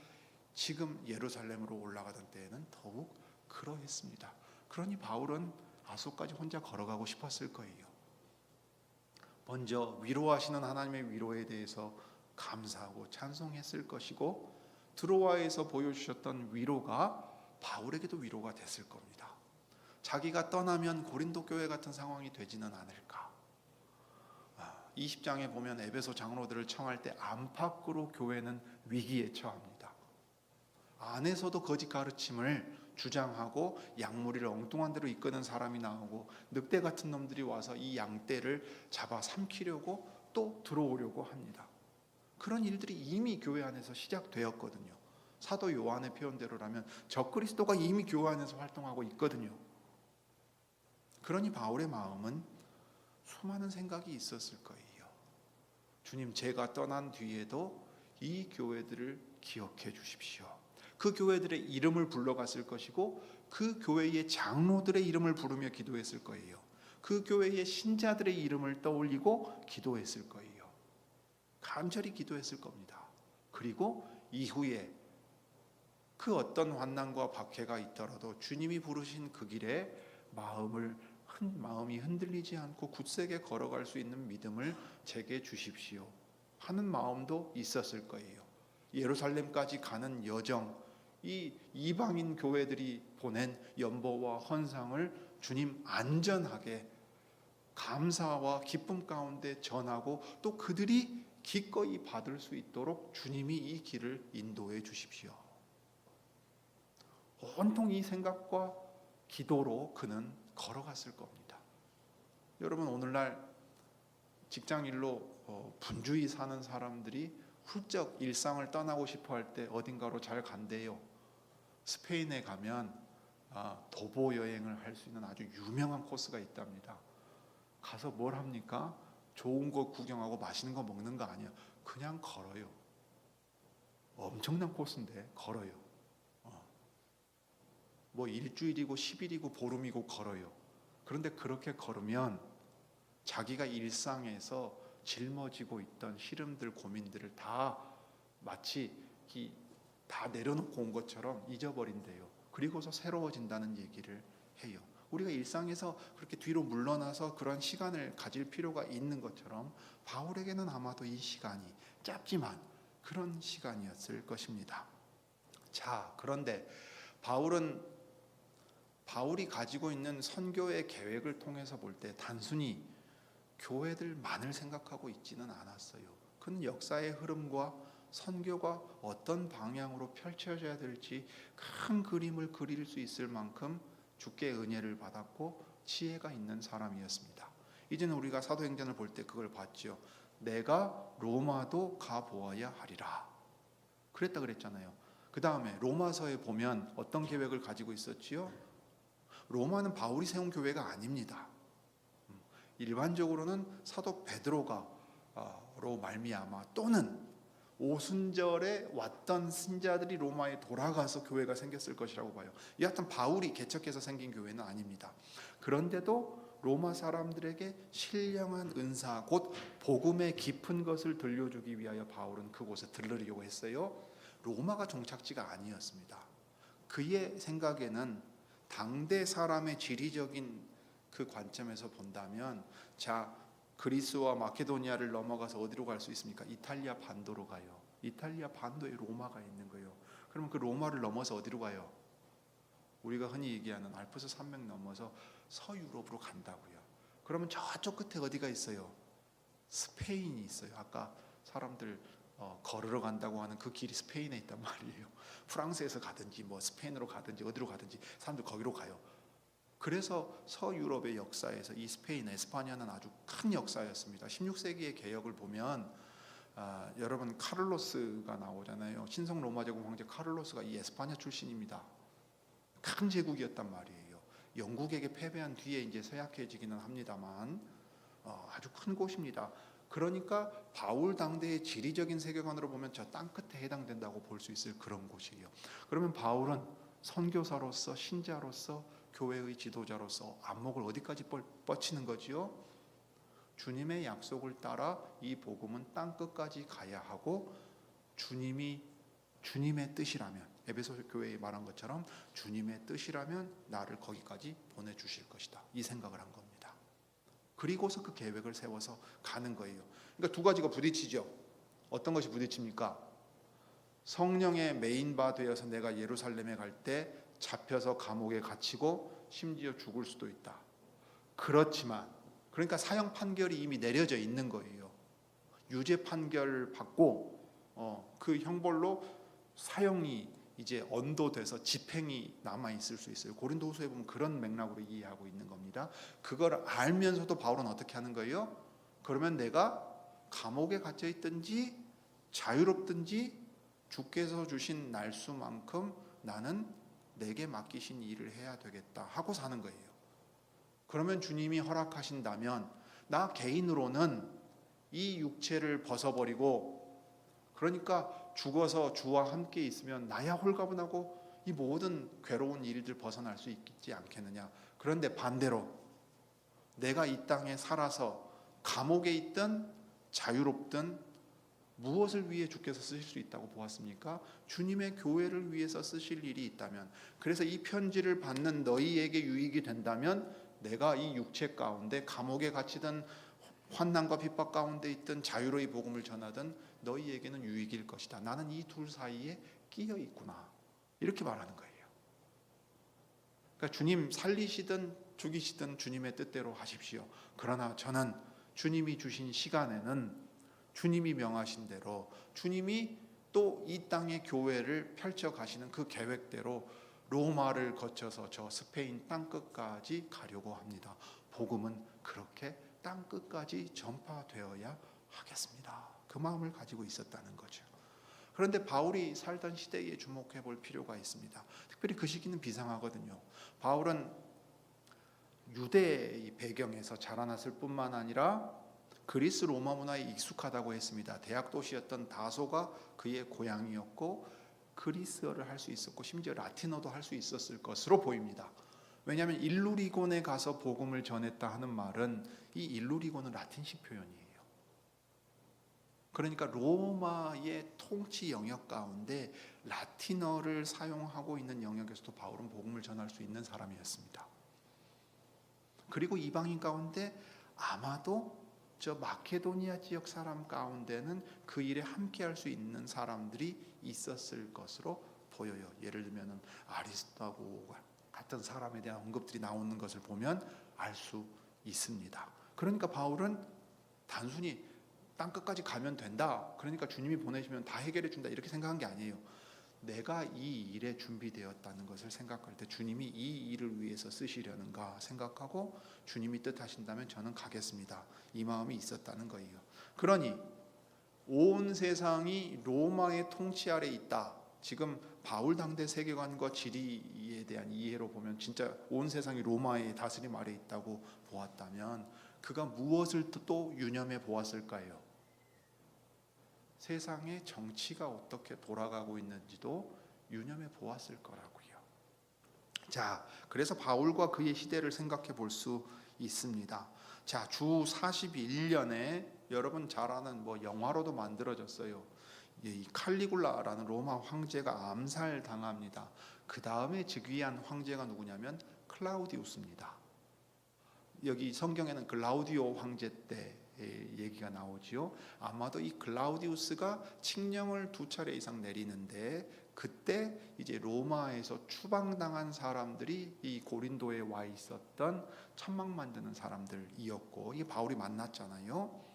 지금 예루살렘으로 올라가던 때에는 더욱 그러했습니다. 그러니 바울은 아소까지 혼자 걸어가고 싶었을 거예요. 먼저 위로하시는 하나님의 위로에 대해서 감사하고 찬송했을 것이고 드로아에서 보여주셨던 위로가 바울에게도 위로가 됐을 겁니다. 자기가 떠나면 고린도 교회 같은 상황이 되지는 않을까. 20장에 보면 에베소 장로들을 청할 때 안팎으로 교회는 위기에 처합니다. 안에서도 거짓 가르침을 주장하고 양무리를 엉뚱한 대로 이끄는 사람이 나오고 늑대 같은 놈들이 와서 이 양떼를 잡아 삼키려고 또 들어오려고 합니다. 그런 일들이 이미 교회 안에서 시작되었거든요. 사도 요한의 표현대로라면 적그리스도가 이미 교회 안에서 활동하고 있거든요. 그러니 바울의 마음은 수많은 생각이 있었을 거예요. 주님, 제가 떠난 뒤에도 이 교회들을 기억해 주십시오. 그 교회들의 이름을 불러갔을 것이고 그 교회의 장로들의 이름을 부르며 기도했을 거예요. 그 교회의 신자들의 이름을 떠올리고 기도했을 거예요. 간절히 기도했을 겁니다. 그리고 이후에 그 어떤 환난과 박해가 있더라도 주님이 부르신 그 길에 마음이 흔들리지 않고 굳세게 걸어갈 수 있는 믿음을 제게 주십시오 하는 마음도 있었을 거예요. 예루살렘까지 가는 여정, 이 이방인 교회들이 보낸 연보와 헌상을 주님 안전하게 감사와 기쁨 가운데 전하고 또 그들이 기꺼이 받을 수 있도록 주님이 이 길을 인도해 주십시오. 온통 이 생각과 기도로 그는 걸어갔을 겁니다. 여러분, 오늘날 직장일로 분주히 사는 사람들이 훌쩍 일상을 떠나고 싶어 할 때 어딘가로 잘 간대요. 스페인에 가면 도보 여행을 할 수 있는 아주 유명한 코스가 있답니다. 가서 뭘 합니까? 좋은 거 구경하고 맛있는 거 먹는 거 아니야. 그냥 걸어요. 엄청난 코스인데 걸어요. 뭐 일주일이고 10일이고 보름이고 걸어요. 그런데 그렇게 걸으면 자기가 일상에서 짊어지고 있던 시름들, 고민들을 다 마치 다 내려놓고 온 것처럼 잊어버린대요. 그리고서 새로워진다는 얘기를 해요. 우리가 일상에서 그렇게 뒤로 물러나서 그런 시간을 가질 필요가 있는 것처럼 바울에게는 아마도 이 시간이 짧지만 그런 시간이었을 것입니다. 자, 그런데 바울이 가지고 있는 선교의 계획을 통해서 볼 때 단순히 교회들만을 생각하고 있지는 않았어요. 그는 역사의 흐름과 선교가 어떤 방향으로 펼쳐져야 될지 큰 그림을 그릴 수 있을 만큼 주께 은혜를 받았고 지혜가 있는 사람이었습니다. 이제는 우리가 사도행전을 볼 때 그걸 봤죠. 내가 로마도 가보아야 하리라 그랬다 그랬잖아요. 그 다음에 로마서에 보면 어떤 계획을 가지고 있었지요? 로마는 바울이 세운 교회가 아닙니다. 일반적으로는 사도 베드로가로 말미암아 또는 오순절에 왔던 신자들이 로마에 돌아가서 교회가 생겼을 것이라고 봐요. 여하튼 바울이 개척해서 생긴 교회는 아닙니다. 그런데도 로마 사람들에게 신령한 은사, 곧 복음의 깊은 것을 들려주기 위하여 바울은 그곳에 들르려고 했어요. 로마가 종착지가 아니었습니다. 그의 생각에는 당대 사람의 지리적인 그 관점에서 본다면, 자, 그리스와 마케도니아를 넘어가서 어디로 갈 수 있습니까? 이탈리아 반도로 가요. 이탈리아 반도에 로마가 있는 거예요. 그러면 그 로마를 넘어서 어디로 가요? 우리가 흔히 얘기하는 알프스 산맥 넘어서 서유럽으로 간다고요. 그러면 저쪽 끝에 어디가 있어요? 스페인이 있어요. 아까 사람들 걸으러 간다고 하는 그 길이 스페인에 있단 말이에요. 프랑스에서 가든지 뭐 스페인으로 가든지 어디로 가든지 사람들 거기로 가요. 그래서 서유럽의 역사에서 이 스페인, 에스파냐는 아주 큰 역사였습니다. 16세기의 개혁을 보면 여러분 카를로스가 나오잖아요. 신성 로마 제국 황제 카를로스가 이 에스파냐 출신입니다. 큰 제국이었단 말이에요. 영국에게 패배한 뒤에 이제 쇠약해지기는 합니다만 아주 큰 곳입니다. 그러니까 바울 당대의 지리적인 세계관으로 보면 저 땅 끝에 해당된다고 볼 수 있을 그런 곳이에요. 그러면 바울은 선교사로서, 신자로서, 교회의 지도자로서 안목을 어디까지 뻗치는 거지요? 주님의 약속을 따라 이 복음은 땅 끝까지 가야 하고 주님의 뜻이라면, 에베소 교회에 말한 것처럼 주님의 뜻이라면 나를 거기까지 보내주실 것이다, 이 생각을 한 겁니다. 그리고서 그 계획을 세워서 가는 거예요. 그러니까 두 가지가 부딪히죠. 어떤 것이 부딪힙니까? 성령의 메인바 되어서 내가 예루살렘에 갈 때 잡혀서 감옥에 gat히고 심지어 죽을 수도 있다. 그렇지만 그러니까 사형 판결이 이미 내려져 있는 거예요. 유죄 판결 받고 그 형벌로 사형이 이제 언도돼서 집행이 남아 있을 수 있어요. 고린도후서에 보면 그런 맥락으로 이해하고 있는 겁니다. 그걸 알면서도 바울은 어떻게 하는 거예요? 그러면 내가 감옥에 갇혀 있든지 자유롭든지 주께서 주신 날수만큼 나는 내게 맡기신 일을 해야 되겠다 하고 사는 거예요. 그러면 주님이 허락하신다면 나 개인으로는 이 육체를 벗어버리고, 그러니까 죽어서 주와 함께 있으면 나야 홀가분하고 이 모든 괴로운 일들 벗어날 수 있지 않겠느냐. 그런데 반대로 내가 이 땅에 살아서 감옥에 있든 자유롭든 무엇을 위해 주께서 쓰실 수 있다고 보았습니까? 주님의 교회를 위해서 쓰실 일이 있다면, 그래서 이 편지를 받는 너희에게 유익이 된다면 내가 이 육체 가운데 감옥에 갇히든 환난과 핍박 가운데 있든 자유로이 복음을 전하든 너희에게는 유익일 것이다. 나는 이 둘 사이에 끼어 있구나. 이렇게 말하는 거예요. 그러니까 주님 살리시든 죽이시든 주님의 뜻대로 하십시오. 그러나 저는 주님이 주신 시간에는 주님이 명하신 대로, 주님이 또 이 땅의 교회를 펼쳐 가시는 그 계획대로 로마를 거쳐서 저 스페인 땅끝까지 가려고 합니다. 복음은 그렇게 땅끝까지 전파되어야 하겠습니다. 그 마음을 가지고 있었다는 거죠. 그런데 바울이 살던 시대에 주목해 볼 필요가 있습니다. 특별히 그 시기는 비상하거든요. 바울은 유대의 배경에서 자라났을 뿐만 아니라 그리스 로마 문화에 익숙하다고 했습니다. 대학 도시였던 다소가 그의 고향이었고 그리스어를 할 수 있었고 심지어 라틴어도 할 수 있었을 것으로 보입니다. 왜냐하면 일루리곤에 가서 복음을 전했다 하는 말은, 이 일루리곤은 라틴식 표현이에요. 그러니까 로마의 통치 영역 가운데 라틴어를 사용하고 있는 영역에서도 바울은 복음을 전할 수 있는 사람이었습니다. 그리고 이방인 가운데 아마도 저 마케도니아 지역 사람 가운데는 그 일에 함께할 수 있는 사람들이 있었을 것으로 보여요. 예를 들면 아리스토하고 같은 사람에 대한 언급들이 나오는 것을 보면 알 수 있습니다. 그러니까 바울은 단순히 땅끝까지 가면 된다, 그러니까 주님이 보내시면 다 해결해 준다, 이렇게 생각한 게 아니에요. 내가 이 일에 준비되었다는 것을 생각할 때 주님이 이 일을 위해서 쓰시려는가 생각하고 주님이 뜻하신다면 저는 가겠습니다, 이 마음이 있었다는 거예요. 그러니 온 세상이 로마의 통치 아래 있다. 지금 바울 당대 세계관과 지리에 대한 이해로 보면 진짜 온 세상이 로마의 다스림 아래 있다고 보았다면 그가 무엇을 또 유념해 보았을까요? 세상의 정치가 어떻게 돌아가고 있는지도 유념해 보았을 거라고요. 자, 그래서 바울과 그의 시대를 생각해 볼 수 있습니다. 자, 주 41년에 여러분 잘 아는 영화로도 만들어졌어요. 이 칼리굴라라는 로마 황제가 암살당합니다. 그 다음에 즉위한 황제가 누구냐면 클라우디우스입니다. 여기 성경에는 글라우디오 황제 때 얘기가 나오지요. 아마도 이 글라우디우스가 칙령을 2차례 이상 내리는데 그때 이제 로마에서 추방당한 사람들이 이 고린도에 와 있었던 천막 만드는 사람들이었고, 이 바울이 만났잖아요.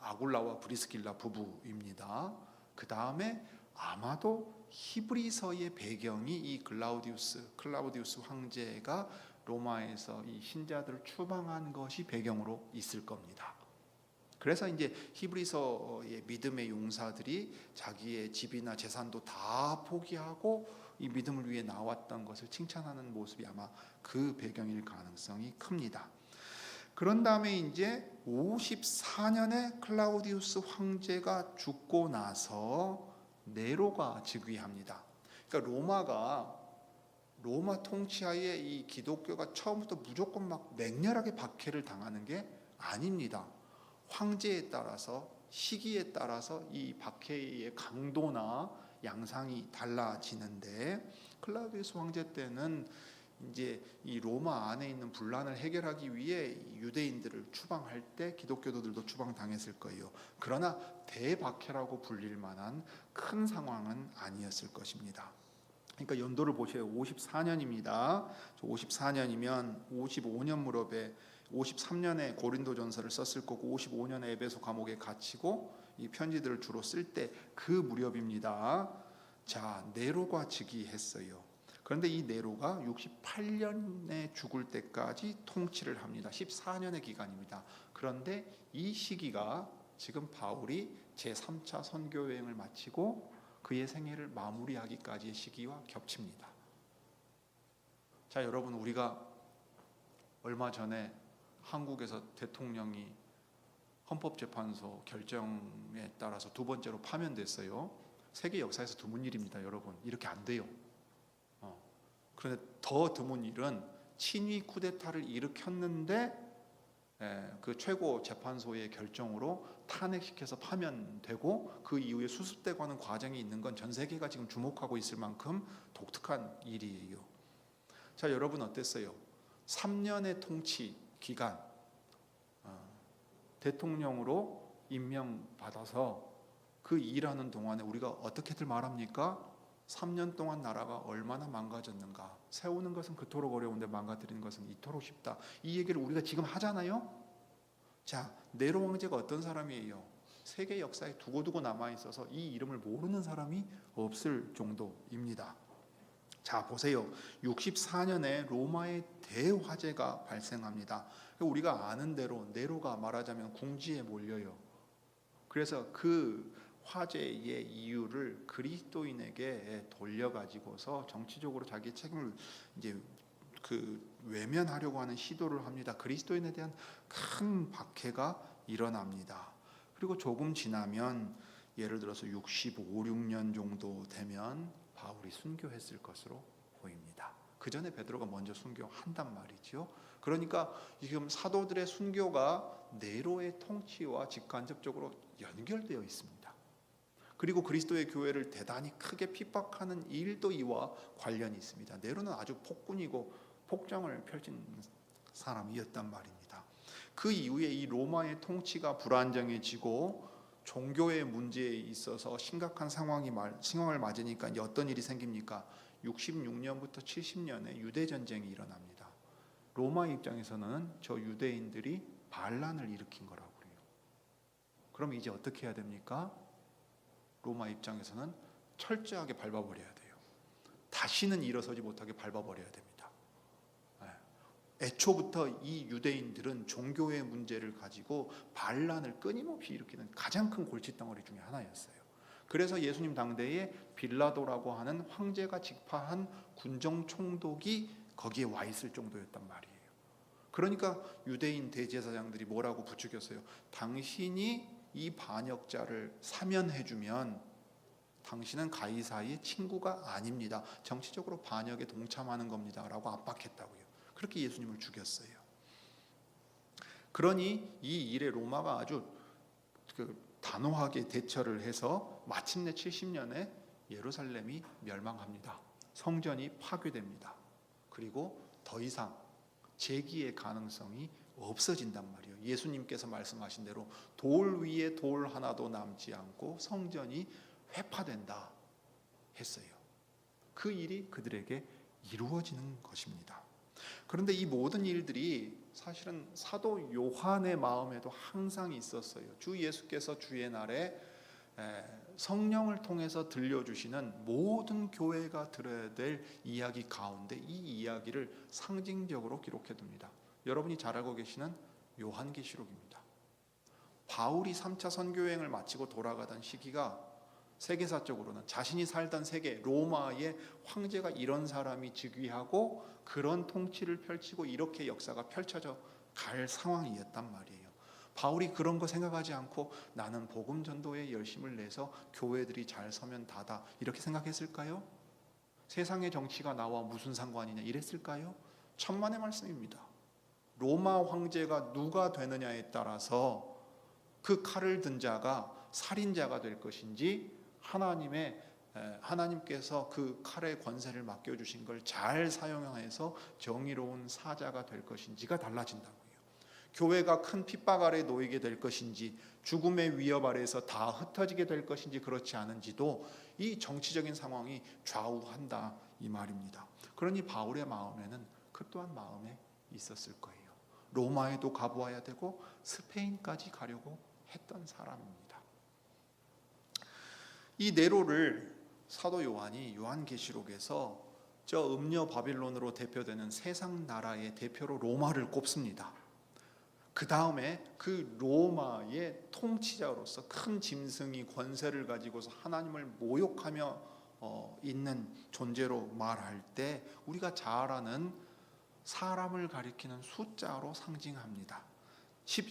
아굴라와 브리스길라 부부입니다. 그 다음에 아마도 히브리서의 배경이 이 클라우디우스 황제가 로마에서 이 신자들을 추방한 것이 배경으로 있을 겁니다. 그래서 이제 히브리서의 믿음의 용사들이 자기의 집이나 재산도 다 포기하고 이 믿음을 위해 나왔던 것을 칭찬하는 모습이 아마 그 배경일 가능성이 큽니다. 그런 다음에 이제 54년에 클라우디우스 황제가 죽고 나서 네로가 즉위합니다. 그러니까 로마 통치하에 이 기독교가 처음부터 무조건 막 맹렬하게 박해를 당하는 게 아닙니다. 황제에 따라서, 시기에 따라서 이 박해의 강도나 양상이 달라지는데, 클라우디우스 황제 때는 이제 이 로마 안에 있는 분란을 해결하기 위해 유대인들을 추방할 때 기독교도들도 추방당했을 거예요. 그러나 대박해라고 불릴 만한 큰 상황은 아니었을 것입니다. 그러니까 연도를 보셔요. 54년입니다. 54년이면 55년 무렵에 53년에 고린도전서를 썼을 거고 55년에 에베소 감옥에 갇히고 이 편지들을 주로 쓸 때 그 무렵입니다. 자, 네로가 즉위했어요. 그런데 이 네로가 68년에 죽을 때까지 통치를 합니다. 14년의 기간입니다. 그런데 이 시기가 지금 바울이 제3차 선교 여행을 마치고 그의 생애를 마무리하기까지의 시기와 겹칩니다. 자, 여러분, 우리가 얼마 전에 한국에서 대통령이 헌법재판소 결정에 따라서 두 번째로 파면됐어요. 세계 역사에서 드문 일입니다, 여러분. 이렇게 안 돼요. 그런데 더 드문 일은 친위 쿠데타를 일으켰는데 그 최고 재판소의 결정으로 탄핵시켜서 파면되고 그 이후에 수습되고 하는 과정이 있는 건 전 세계가 지금 주목하고 있을 만큼 독특한 일이에요. 자, 여러분 어땠어요? 3년의 통치 기간, 대통령으로 임명받아서 그 일하는 동안에 우리가 어떻게들 말합니까? 3년 동안 나라가 얼마나 망가졌는가. 세우는 것은 그토록 어려운데 망가뜨리는 것은 이토록 쉽다. 이 얘기를 우리가 지금 하잖아요. 자, 네로 황제가 어떤 사람이에요? 세계 역사에 두고두고 남아있어서 이 이름을 모르는 사람이 없을 정도입니다. 자, 보세요. 64년에 로마의 대화재가 발생합니다. 우리가 아는 대로 네로가 말하자면 궁지에 몰려요. 그래서 그 화재의 이유를 그리스도인에게 돌려가지고서 정치적으로 자기 책임을 이제 외면하려고 하는 시도를 합니다. 그리스도인에 대한 큰 박해가 일어납니다. 그리고 조금 지나면 예를 들어서 65, 6년 정도 되면 바울이 순교했을 것으로 보입니다. 그 전에 베드로가 먼저 순교한단 말이죠. 그러니까 지금 사도들의 순교가 네로의 통치와 직간접적으로 연결되어 있습니다. 그리고 그리스도의 교회를 대단히 크게 핍박하는 일도 이와 관련이 있습니다. 네로는 아주 폭군이고 폭정을 펼친 사람이었단 말입니다. 그 이후에 이 로마의 통치가 불안정해지고 종교의 문제에 있어서 심각한 상황을 맞으니까 이제 어떤 일이 생깁니까? 66년부터 70년에 유대 전쟁이 일어납니다. 로마 입장에서는 저 유대인들이 반란을 일으킨 거라고 그래요. 그럼 이제 어떻게 해야 됩니까? 로마 입장에서는 철저하게 밟아버려야 돼요. 다시는 일어서지 못하게 밟아버려야 됩니다. 애초부터 이 유대인들은 종교의 문제를 가지고 반란을 끊임없이 일으키는 가장 큰 골칫덩어리 중에 하나였어요. 그래서 예수님 당대에 빌라도라고 하는 황제가 직파한 군정 총독이 거기에 와 있을 정도였단 말이에요. 그러니까 유대인 대제사장들이 뭐라고 부추겼어요? 당신이 이 반역자를 사면해주면 당신은 가이사의 친구가 아닙니다. 정치적으로 반역에 동참하는 겁니다. 라고 압박했다고요. 그렇게 예수님을 죽였어요. 그러니 이 일에 로마가 아주 단호하게 대처를 해서 마침내 70년에 예루살렘이 멸망합니다. 성전이 파괴됩니다. 그리고 더 이상 재기의 가능성이 없어진단 말이에요. 예수님께서 말씀하신 대로 돌 위에 돌 하나도 남지 않고 성전이 회파된다 했어요. 그 일이 그들에게 이루어지는 것입니다. 그런데 이 모든 일들이 사실은 사도 요한의 마음에도 항상 있었어요. 주 예수께서 주의 날에 성령을 통해서 들려주시는 모든 교회가 들어야 될 이야기 가운데 이 이야기를 상징적으로 기록해둡니다. 여러분이 잘 알고 계시는 요한계시록입니다. 바울이 3차 선교여행을 마치고 돌아가던 시기가 세계사적으로는 자신이 살던 세계 로마의 황제가 이런 사람이 즉위하고 그런 통치를 펼치고 이렇게 역사가 펼쳐져 갈 상황이었단 말이에요. 바울이 그런 거 생각하지 않고 나는 복음 전도에 열심을 내서 교회들이 잘 서면 다다 이렇게 생각했을까요? 세상의 정치가 나와 무슨 상관이냐 이랬을까요? 천만의 말씀입니다. 로마 황제가 누가 되느냐에 따라서 그 칼을 든 자가 살인자가 될 것인지 하나님께서 그 칼의 권세를 맡겨주신 걸 잘 사용해서 정의로운 사자가 될 것인지가 달라진다고요. 교회가 큰 핍박 아래 놓이게 될 것인지 죽음의 위협 아래에서 다 흩어지게 될 것인지 그렇지 않은지도 이 정치적인 상황이 좌우한다 이 말입니다. 그러니 바울의 마음에는 그 또한 마음에 있었을 거예요. 로마에도 가보아야 되고 스페인까지 가려고 했던 사람입니다. 이 네로를 사도 요한이 요한계시록에서 저 음녀 바빌론으로 대표되는 세상 나라의 대표로 로마를 꼽습니다. 그 다음에 그 로마의 통치자로서 큰 짐승이 권세를 가지고서 하나님을 모욕하며 있는 존재로 말할 때 우리가 잘 아는 사람을 가리키는 숫자로 상징합니다.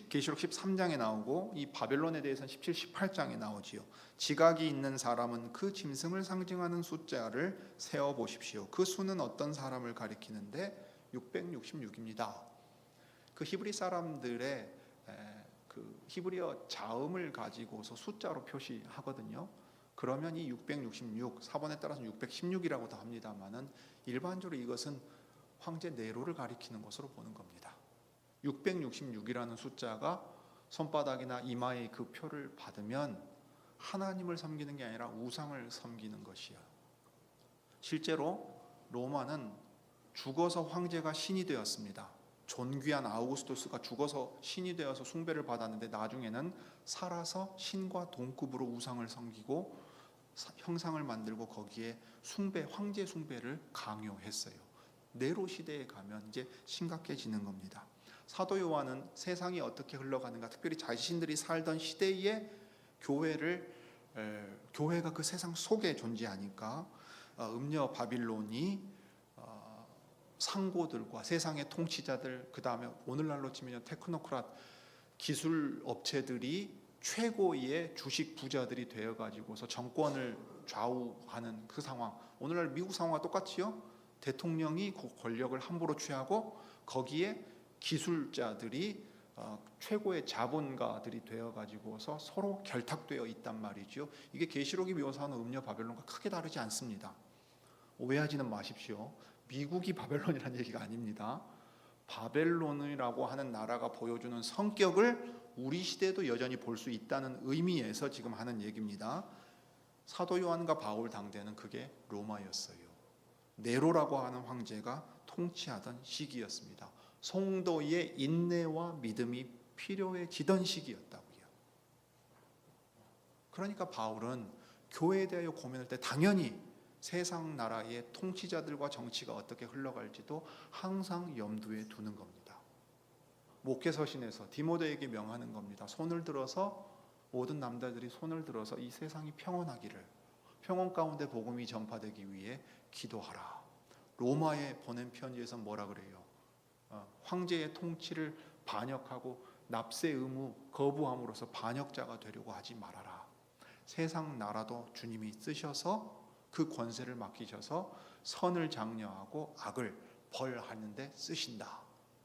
계시록 13장에 나오고 이 바벨론에 대해서는 17, 18장에 나오지요. 지각이 있는 사람은 그 짐승을 상징하는 숫자를 세어 보십시오. 그 수는 어떤 사람을 가리키는데 666입니다. 그 히브리 사람들의 그 히브리어 자음을 가지고서 숫자로 표시하거든요. 그러면 이 666, 사본에 따라서는 616이라고도 합니다만은 일반적으로 이것은 황제 네로를 가리키는 것으로 보는 겁니다. 666이라는 숫자가 손바닥이나 이마에 그 표를 받으면 하나님을 섬기는 게 아니라 우상을 섬기는 것이요. 실제로 로마는 죽어서 황제가 신이 되었습니다. 존귀한 아우구스투스가 죽어서 신이 되어서 숭배를 받았는데 나중에는 살아서 신과 동급으로 우상을 섬기고 형상을 만들고 거기에 황제 숭배를 강요했어요. 네로 시대에 가면 이제 심각해지는 겁니다. 사도 요한은 세상이 어떻게 흘러가는가, 특별히 자신들이 살던 시대의 교회가 그 세상 속에 존재하니까 음녀 바빌론이 상고들과 세상의 통치자들, 그 다음에 오늘날로 치면 테크노크랏 기술 업체들이 최고의 주식 부자들이 되어가지고서 정권을 좌우하는 그 상황, 오늘날 미국 상황과 똑같지요. 대통령이 그 권력을 함부로 취하고 거기에 기술자들이 최고의 자본가들이 되어가지고서 서로 결탁되어 있단 말이죠. 이게 계시록이 묘사하는 음녀 바벨론과 크게 다르지 않습니다. 오해하지는 마십시오. 미국이 바벨론이라는 얘기가 아닙니다. 바벨론이라고 하는 나라가 보여주는 성격을 우리 시대에도 여전히 볼 수 있다는 의미에서 지금 하는 얘기입니다. 사도 요한과 바울 당대는 그게 로마였어요. 네로라고 하는 황제가 통치하던 시기였습니다. 성도의 인내와 믿음이 필요해지던 시기였다고요. 그러니까 바울은 교회에 대하여 고민할 때 당연히 세상 나라의 통치자들과 정치가 어떻게 흘러갈지도 항상 염두에 두는 겁니다. 목회서신에서 디모데에게 명하는 겁니다. 손을 들어서 모든 남자들이 손을 들어서 이 세상이 평온하기를, 평온 가운데 복음이 전파되기 위해 기도하라. 로마에 보낸 편지에서 뭐라 그래요? 황제의 통치를 반역하고 납세 의무 거부함으로써 반역자가 되려고 하지 말아라. 세상 나라도 주님이 쓰셔서 그 권세를 맡기셔서 선을 장려하고 악을 벌하는데 쓰신다.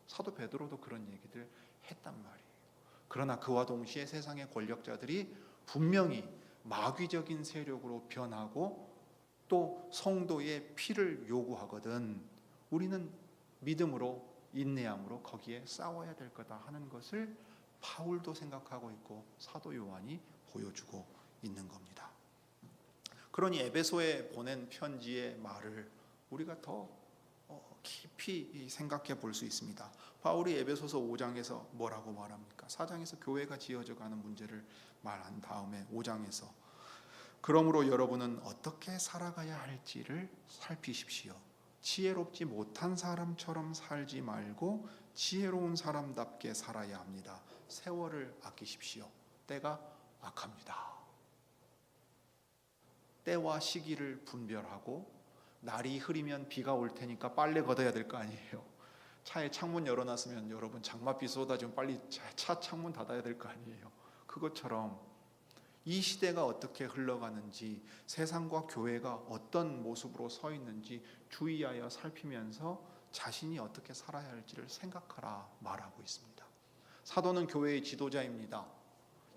사도 베드로도 그런 얘기들 했단 말이에요. 그러나 그와 동시에 세상의 권력자들이 분명히 마귀적인 세력으로 변하고 또 성도의 피를 요구하거든 우리는 믿음으로 인내함으로 거기에 싸워야 될 거다 하는 것을 바울도 생각하고 있고 사도 요한이 보여주고 있는 겁니다. 그러니 에베소에 보낸 편지의 말을 우리가 더 깊이 생각해 볼 수 있습니다. 바울이 에베소서 5장에서 뭐라고 말합니까? 4장에서 교회가 지어져 가는 문제를 말한 다음에 5장에서 그러므로 여러분은 어떻게 살아가야 할지를 살피십시오. 지혜롭지 못한 사람처럼 살지 말고 지혜로운 사람답게 살아야 합니다. 세월을 아끼십시오. 때가 악합니다. 때와 시기를 분별하고 날이 흐리면 비가 올 테니까 빨래 걷어야 될 거 아니에요. 차에 창문 열어놨으면 여러분 장맛비 쏟아지면 빨리 차 창문 닫아야 될 거 아니에요. 그것처럼 이 시대가 어떻게 흘러가는지 세상과 교회가 어떤 모습으로 서 있는지 주의하여 살피면서 자신이 어떻게 살아야 할지를 생각하라 말하고 있습니다. 사도는 교회의 지도자입니다.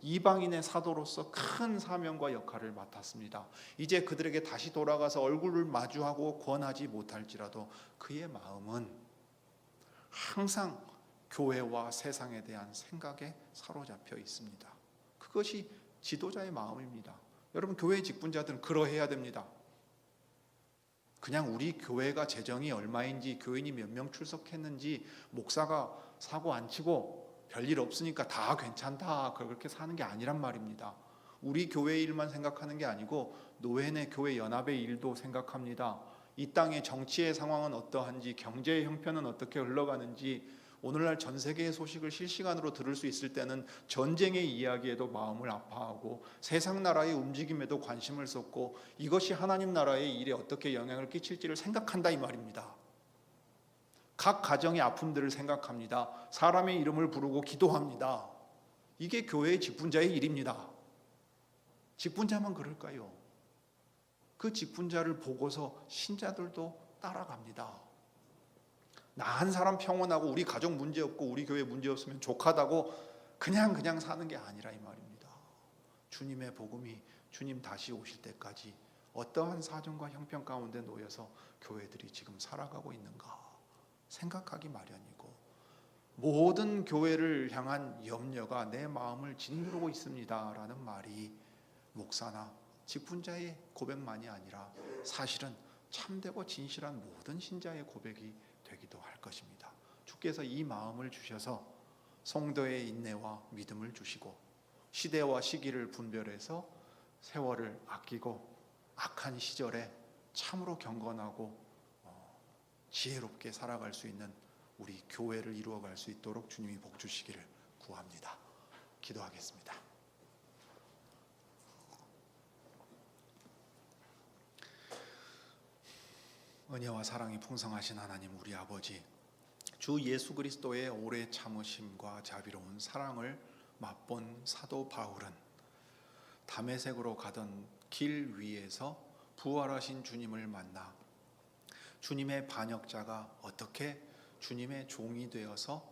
이방인의 사도로서 큰 사명과 역할을 맡았습니다. 이제 그들에게 다시 돌아가서 얼굴을 마주하고 권하지 못할지라도 그의 마음은 항상 교회와 세상에 대한 생각에 사로잡혀 있습니다. 그것이 지도자의 마음입니다. 여러분 교회 직분자들은 그러해야 됩니다. 그냥 우리 교회가 재정이 얼마인지 교인이 몇 명 출석했는지 목사가 사고 안 치고 별일 없으니까 다 괜찮다 그렇게 사는 게 아니란 말입니다. 우리 교회 일만 생각하는 게 아니고 노회내 교회 연합의 일도 생각합니다. 이 땅의 정치의 상황은 어떠한지 경제의 형편은 어떻게 흘러가는지 오늘날 전 세계의 소식을 실시간으로 들을 수 있을 때는 전쟁의 이야기에도 마음을 아파하고 세상 나라의 움직임에도 관심을 쏟고 이것이 하나님 나라의 일에 어떻게 영향을 끼칠지를 생각한다 이 말입니다. 각 가정의 아픔들을 생각합니다. 사람의 이름을 부르고 기도합니다. 이게 교회의 직분자의 일입니다. 직분자만 그럴까요? 그 직분자를 보고서 신자들도 따라갑니다. 나 한 사람 평온하고 우리 가족 문제 없고 우리 교회 문제 없으면 족하다고 그냥 사는 게 아니라 이 말입니다. 주님의 복음이 주님 다시 오실 때까지 어떠한 사정과 형편 가운데 놓여서 교회들이 지금 살아가고 있는가 생각하기 마련이고, 모든 교회를 향한 염려가 내 마음을 짓누르고 있습니다 라는 말이 목사나 직분자의 고백만이 아니라 사실은 참되고 진실한 모든 신자의 고백이 되기도 할 것입니다. 주께서 이 마음을 주셔서 성도의 인내와 믿음을 주시고 시대와 시기를 분별해서 세월을 아끼고 악한 시절에 참으로 경건하고 지혜롭게 살아갈 수 있는 우리 교회를 이루어갈 수 있도록 주님이 복 주시기를 구합니다. 기도하겠습니다. 은혜와 사랑이 풍성하신 하나님 우리 아버지, 주 예수 그리스도의 오래 참으심과 자비로운 사랑을 맛본 사도 바울은 다메섹으로 가던 길 위에서 부활하신 주님을 만나 주님의 반역자가 어떻게 주님의 종이 되어서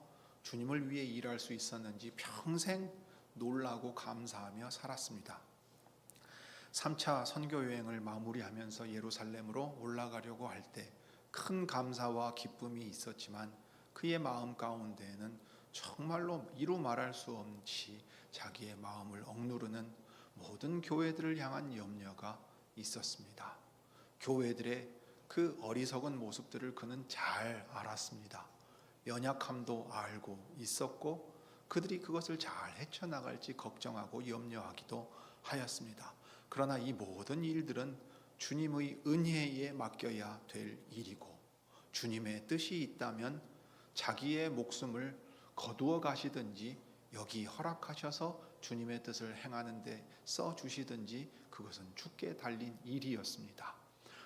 주님을 위해 일할 수 있었는지 평생 놀라고 감사하며 살았습니다. 3차 선교 여행을 마무리하면서 예루살렘으로 올라가려고 할 때 큰 감사와 기쁨이 있었지만 그의 마음 가운데에는 정말로 이루 말할 수 없이 자기의 마음을 억누르는 모든 교회들을 향한 염려가 있었습니다. 교회들의 그 어리석은 모습들을 그는 잘 알았습니다. 연약함도 알고 있었고 그들이 그것을 잘 헤쳐나갈지 걱정하고 염려하기도 하였습니다. 그러나 이 모든 일들은 주님의 은혜에 맡겨야 될 일이고, 주님의 뜻이 있다면 자기의 목숨을 거두어 가시든지 여기 허락하셔서 주님의 뜻을 행하는 데 써주시든지 그것은 주께 달린 일이었습니다.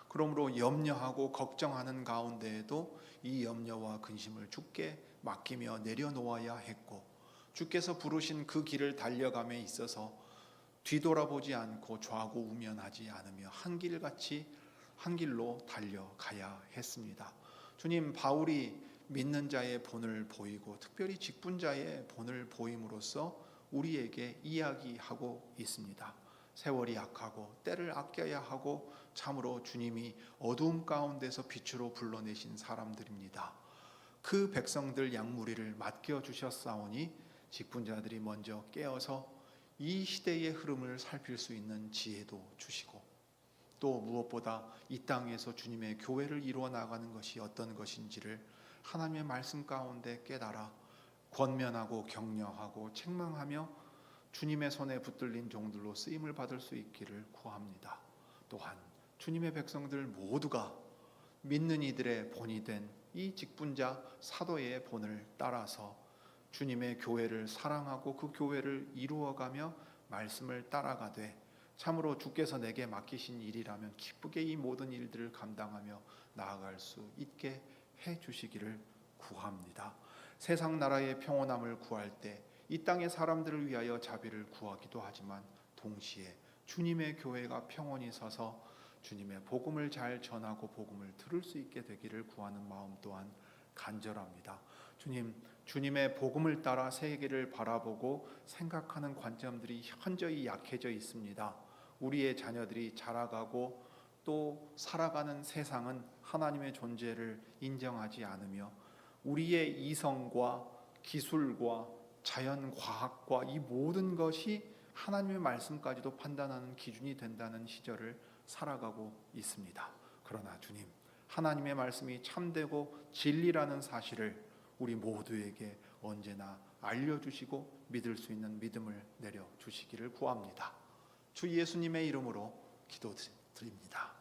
그러므로 염려하고 걱정하는 가운데에도 이 염려와 근심을 주께 맡기며 내려놓아야 했고, 주께서 부르신 그 길을 달려감에 있어서 뒤돌아보지 않고 좌고우면하지 않으며 한 길로 달려가야 했습니다. 주님, 바울이 믿는 자의 본을 보이고 특별히 직분자의 본을 보임으로써 우리에게 이야기하고 있습니다. 세월이 약하고 때를 아껴야 하고 참으로 주님이 어두움 가운데서 빛으로 불러내신 사람들입니다. 그 백성들 양무리를 맡겨주셨사오니 직분자들이 먼저 깨어서 이 시대의 흐름을 살필 수 있는 지혜도 주시고, 또 무엇보다 이 땅에서 주님의 교회를 이루어 나가는 것이 어떤 것인지를 하나님의 말씀 가운데 깨달아 권면하고 격려하고 책망하며 주님의 손에 붙들린 종들로 쓰임을 받을 수 있기를 구합니다. 또한 주님의 백성들 모두가 믿는 이들의 본이 된 이 직분자 사도의 본을 따라서 주님의 교회를 사랑하고 그 교회를 이루어가며 말씀을 따라가되 참으로 주께서 내게 맡기신 일이라면 기쁘게 이 모든 일들을 감당하며 나아갈 수 있게 해주시기를 구합니다. 세상 나라의 평온함을 구할 때 이 땅의 사람들을 위하여 자비를 구하기도 하지만 동시에 주님의 교회가 평온히 서서 주님의 복음을 잘 전하고 복음을 들을 수 있게 되기를 구하는 마음 또한 간절합니다. 주님의 복음을 따라 세계를 바라보고 생각하는 관점들이 현저히 약해져 있습니다. 우리의 자녀들이 자라가고 또 살아가는 세상은 하나님의 존재를 인정하지 않으며 우리의 이성과 기술과 자연과학과 이 모든 것이 하나님의 말씀까지도 판단하는 기준이 된다는 시절을 살아가고 있습니다. 그러나 주님, 하나님의 말씀이 참되고 진리라는 사실을 우리 모두에게 언제나 알려주시고 믿을 수 있는 믿음을 내려주시기를 구합니다. 주 예수님의 이름으로 기도드립니다.